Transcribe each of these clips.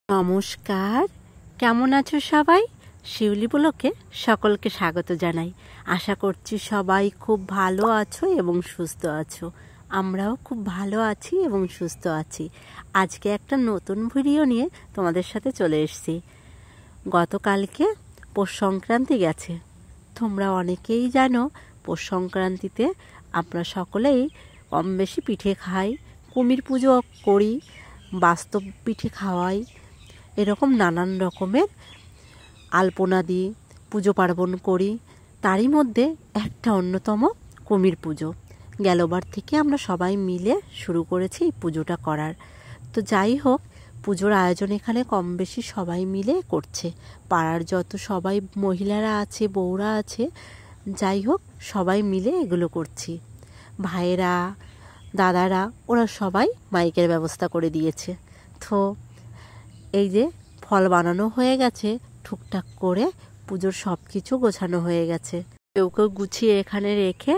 নমস্কার, কেমন আছো সবাই? শিউলি ব্লকে সকলকে স্বাগত জানাই। আশা করছি সবাই খুব ভালো আছো এবং সুস্থ আছো। আমরাও খুব ভালো আছি এবং সুস্থ আছি। আজকে একটা নতুন ভিডিও নিয়ে তোমাদের সাথে চলে এসেছি। গতকালকে পৌষ সংক্রান্তি গেছে। তোমরা অনেকেই জানো পৌষ সংক্রান্তিতে আমরা সকলেই কম বেশি পিঠে খাই, কুমির পুজো করি, বাস্তব পিঠে খাওয়াই, এরকম নানান রকমের আলপনা দিয়ে পুজো পার্বণ করি। তারই মধ্যে একটা অন্যতম কুমির পুজো। গেলবার থেকে আমরা সবাই মিলে শুরু করেছি এই পুজোটা করার। তো যাই হোক, পুজোর আয়োজন এখানে কম বেশি সবাই মিলে করছে। পাড়ার যত সবাই মহিলারা আছে, বউরা আছে, যাই হোক সবাই মিলে এগুলো করছি। ভাইয়েরা, দাদারা, ওরা সবাই মাইকের ব্যবস্থা করে দিয়েছে। তো এই যে ফল বানানো হয়ে গেছে, টুকটাক করে পুজোর সব কিছু গোছানো হয়ে গেছে। কেউ কেউ গুছিয়ে এখানে রেখে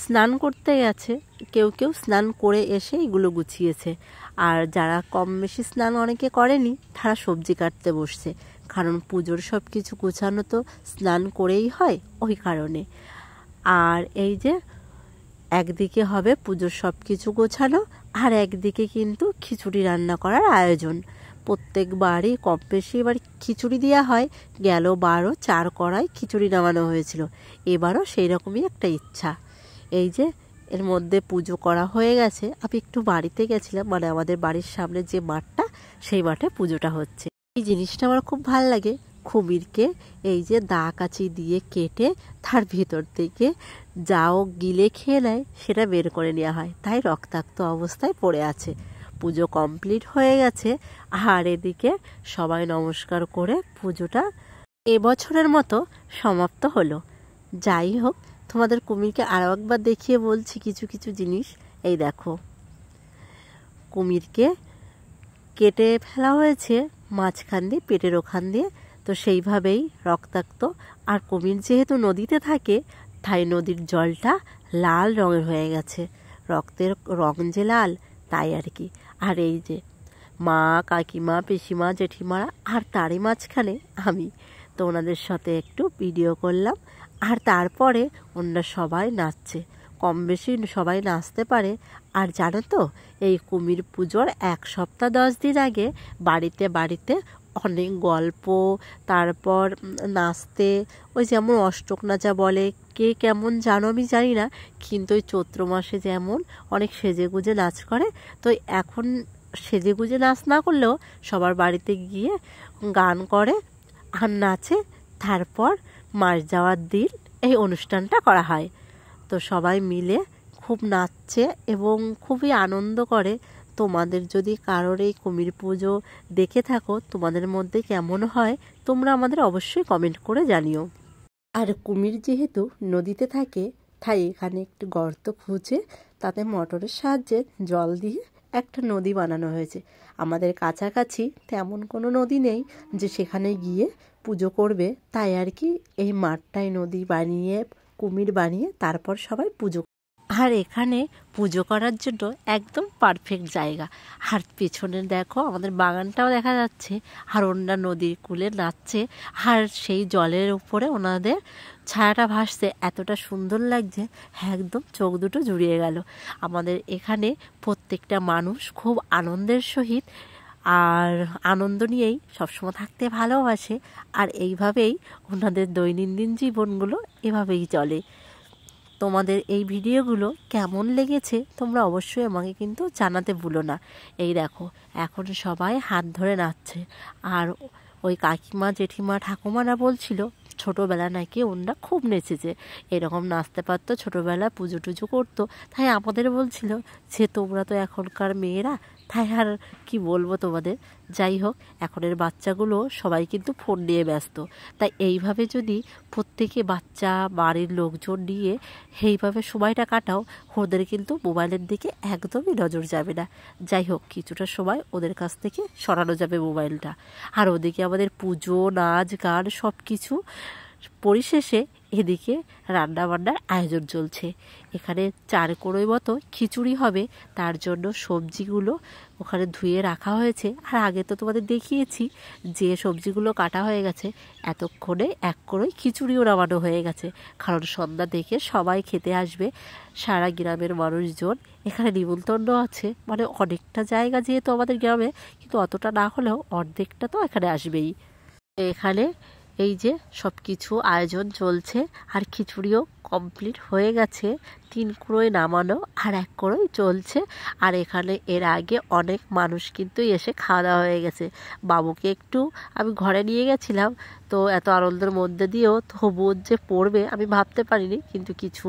স্নান করতে গেছে, কেউ কেউ স্নান করে এসে এগুলো গুছিয়েছে। আর যারা কম বেশি স্নান অনেকে করেনি, তারা সবজি কাটতে বসছে। কারণ পুজোর সব কিছু গোছানো তো স্নান করেই হয়, ওই কারণে। আর এই যে একদিকে হবে পুজোর সব কিছু গোছানো, আর একদিকে কিন্তু খিচুড়ি রান্না করার আয়োজন। প্রত্যেকবারই কম বেশি এবার খিচুড়ি দেওয়া হয়। গেল 4 কড়াই খিচুড়ি নামানো হয়েছিল, এবারও সেই রকমই একটা ইচ্ছা। এই যে এর মধ্যে পুজো করা হয়ে গেছে। আমি একটু বাড়িতে গেছিলাম, মানে আমাদের বাড়ির সামনে যে মাঠটা, সেই মাঠে পুজোটা হচ্ছে। এই জিনিসটা আমার খুব ভাল লাগে। কুমিরকে এই যে দা কাচি দিয়ে কেটে তার ভিতর থেকে যাও গিলে খেয়ে নেয়, সেটা বের করে নেওয়া হয়, তাই রক্তাক্ত অবস্থায় পড়ে আছে। পুজো কমপ্লিট হয়ে গেছে। আর এদিকে সবাই নমস্কার করে পুজোটা এবছরের মতো সমাপ্ত হলো। যাই হোক, তোমাদের কুমিরকে আরও একবার দেখিয়ে বলছি কিছু কিছু জিনিস। এই দেখো, কুমিরকে কেটে ফেলা হয়েছে মাঝখান দিয়ে, পেটের ওখান দিয়ে। তো সেইভাবেই রক্তাক্ত। আর কুমির যেহেতু নদীতে থাকে, তাই নদীর জলটা লাল রঙের হয়ে গেছে। রক্তের রং যে লাল, তাই আর কি। আর এই যে মা, কাকিমা, পিসিমা, জেঠিমারা, আর তারই মাঝখানে আমি। তো ওনাদের সাথে একটু ভিডিও করলাম। আর তারপরে ওনারা সবাই নাচছে। কম বেশি সবাই নাচতে পারে। আর জানো তো, এই কুমির পুজোর 1 সপ্তাহ 10 দিন আগে বাড়িতে বাড়িতে অনেক গল্প, তারপর নাচতে, ওই যেমন অষ্টক নাচা বলে, কে কেমন জানো আমি জানি না, কিন্তু ওই চৈত্র মাসে যেমন অনেক সেজেগুজে নাচ করে, তো এখন সেজেগুজে নাচ না করলেও সবার বাড়িতে গিয়ে গান করে আর নাচে। তারপর মাস যাওয়ার দিন এই অনুষ্ঠানটা করা হয়। তো সবাই মিলে খুব নাচছে এবং খুবই আনন্দ করে। তোমাদের যদি কারোর এই কুমির পুজো দেখে থাকো, তোমাদের মধ্যে কেমন হয় তোমরা আমাদের অবশ্যই কমেন্ট করে জানিও। আর কুমির যেহেতু নদীতে থাকে, তাই এখানে একটু গর্ত খুঁজে তাতে মোটরের সাহায্যে জল দিয়ে একটা নদী বানানো হয়েছে। আমাদের কাছাকাছি তেমন কোনো নদী নেই যে সেখানে গিয়ে পুজো করবে, তাই আর কি এই মাঠটায় নদী বানিয়ে, কুমির বানিয়ে তারপর সবাই পুজো। আর এখানে পুজো করার জন্য একদম পারফেক্ট জায়গা। আর পেছনে দেখো আমাদের বাগানটাও দেখা যাচ্ছে। আর ওনারা নদীর কূলে নাচছে, আর সেই জলের উপরে ওনাদের ছায়াটা ভাসছে, এতটা সুন্দর লাগছে, একদম চোখ দুটো জুড়িয়ে গেল। আমাদের এখানে প্রত্যেকটা মানুষ খুব আনন্দের সহিত আর আনন্দ নিয়েই সবসময় থাকতে ভালোবাসে। আর এইভাবেই ওনাদের দৈনন্দিন জীবনগুলো এভাবেই চলে। তোমাদের এই ভিডিওগুলো কেমন লেগেছে তোমরা অবশ্যই আমাকে কিন্তু জানাতে ভুলো না। এই দেখো, এখন সবাই হাত ধরে নাচছে। আর ওই কাকিমা, জেঠিমা, ঠাকুমারা বলছিল ছোটোবেলা নাকি ওনারা খুব নেচেছে, এরকম নাচতে পারতো, ছোটোবেলায় পুজো টুজো করতো। তাই আমাদের বলছিল যে তোমরা তো এখনকার মেয়েরা, তাই আর কি বলবো তোমাদের। যাই হোক, এখনের বাচ্চাগুলো সবাই কিন্তু ফোন নিয়ে ব্যস্ত। তাই এইভাবে যদি প্রত্যেকে বাচ্চা, বাড়ির লোকজন নিয়ে এইভাবে সময়টা কাটাও, ওদের কিন্তু মোবাইলের দিকে একদমই নজর যাবে না। যাই হোক, কিছুটা সময় ওদের কাছ থেকে সরানো যাবে মোবাইলটা। আর ওদিকে আমাদের পুজো, নাচ, গান সব কিছু পরিশেষে এদিকে রান্নাবান্নার আয়োজন চলছে। এখানে 4 কড়ই মতো খিচুড়ি হবে, তার জন্য সবজিগুলো ওখানে ধুয়ে রাখা হয়েছে। আর আগে তো তোমাদের দেখিয়েছি যে সবজিগুলো কাটা হয়ে গেছে, এতক্ষণে 1 কড়ই খিচুড়িও নামানো হয়ে গেছে, কারণ সন্ধ্যা থেকে সবাই খেতে আসবে, সারা গ্রামের মানুষজন। এখানে নিমন্ত্রণ আছে, মানে অনেকটা জায়গা যেহেতু আমাদের গ্রামে, কিন্তু অতটা না হলেও অর্ধেকটা তো এখানে আসবেই। এখানে এই যে সব কিছু আয়োজন চলছে, আর খিচুড়িও কমপ্লিট হয়ে গেছে। 3 কড়ই নামানো আর 1 কড়ই চলছে। আর এখানে এর আগে অনেক মানুষ কিন্তু এসে খাওয়া দাওয়া হয়ে গেছে। বাবুকে একটু আমি ঘরে নিয়ে গেছিলাম, তো এত আনন্দের মধ্যে দিয়েও তবুও যে পড়বে আমি ভাবতে পারিনি, কিন্তু কিছু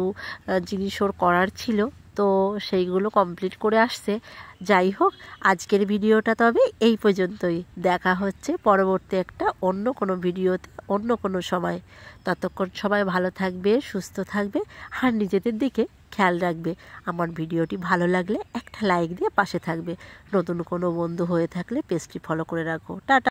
জিনিস ওর করার ছিল, তো সেইগুলো কমপ্লিট করে আসছে। যাই হোক, আজকের ভিডিওটা তবে এই পর্যন্তই। দেখা হচ্ছে পরবর্তী একটা অন্য কোনো ভিডিওতে অন্য কোনো সময়। ততক্ষণ সবাই ভালো থাকবে, সুস্থ থাকবে, আর নিজেদের দিকে খেয়াল রাখবে। আমার ভিডিওটি ভালো লাগলে একটা লাইক দিয়ে পাশে থাকবে। নতুন কোনো বন্ধু হয়ে থাকলে পেজটি ফলো করে রাখো। টাটা।